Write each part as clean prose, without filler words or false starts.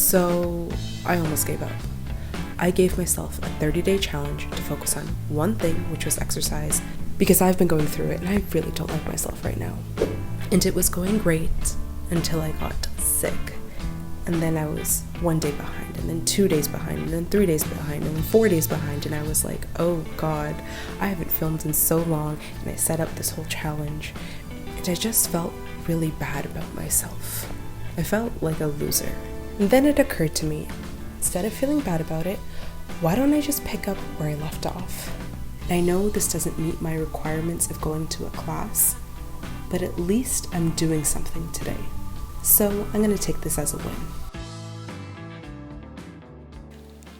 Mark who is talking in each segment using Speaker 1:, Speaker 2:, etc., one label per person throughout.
Speaker 1: So I almost gave up. I gave myself a 30-day challenge to focus on one thing, which was exercise, because I've been going through it and I really don't like myself right now. And it was going great until I got sick. And then I was 1 day behind, and then 2 days behind, and then 3 days behind, and then 4 days behind, and I was like, oh God, I haven't filmed in so long, and I set up this whole challenge, and I just felt really bad about myself. I felt like a loser. And then it occurred to me, instead of feeling bad about it, why don't I just pick up where I left off? And I know this doesn't meet my requirements of going to a class, but at least I'm doing something today. So I'm gonna take this as a win.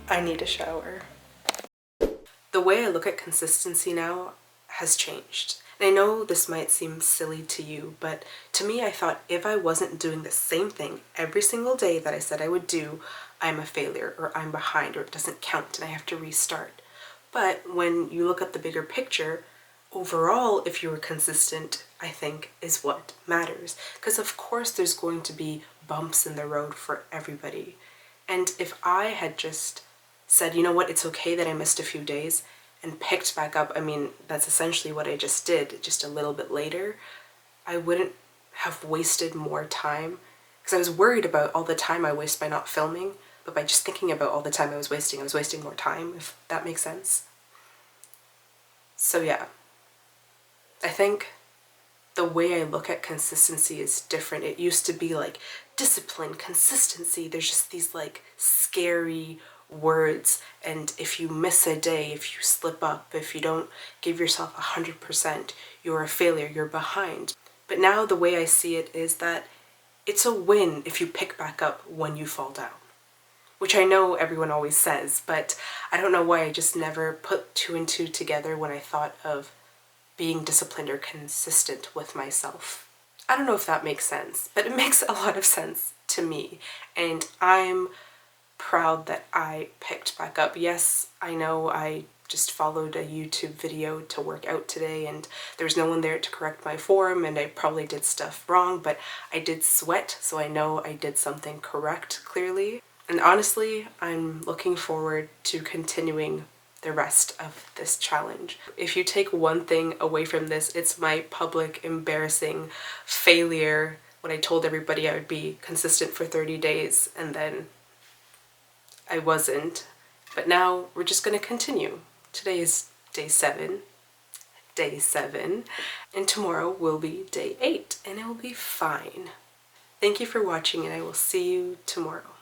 Speaker 1: I need a shower. The way I look at consistency now has changed. And I know this might seem silly to you, but to me I thought if I wasn't doing the same thing every single day that I said I would do, I'm a failure, or I'm behind, or it doesn't count and I have to restart. But when you look at the bigger picture, overall, if you were consistent, I think is what matters. Because of course there's going to be bumps in the road for everybody. And if I had just said, you know what, it's okay that I missed a few days, and picked back up, I mean, that's essentially what I just did, just a little bit later, I wouldn't have wasted more time. Because I was worried about all the time I waste by not filming, but by just thinking about all the time I was wasting more time, if that makes sense. So yeah, I think the way I look at consistency is different. It used to be like discipline, consistency. There's just these like scary words, and if you miss a day, if you slip up, if you don't give yourself 100%, you're a failure, you're behind. But now the way I see it is that it's a win if you pick back up when you fall down. Which I know everyone always says, but I don't know why I just never put two and two together when I thought of being disciplined or consistent with myself. I don't know if that makes sense, but it makes a lot of sense to me, and I'm proud that I picked back up. Yes, I know I just followed a YouTube video to work out today and there's no one there to correct my form, and I probably did stuff wrong, but I did sweat, so I know I did something correct, clearly. And honestly, I'm looking forward to continuing the rest of this challenge. If you take one thing away from this, it's my public embarrassing failure when I told everybody I would be consistent for 30 days and then I wasn't. But now we're just gonna continue. Today is day 7, and tomorrow will be day 8, and it will be fine. Thank you for watching, and I will see you tomorrow.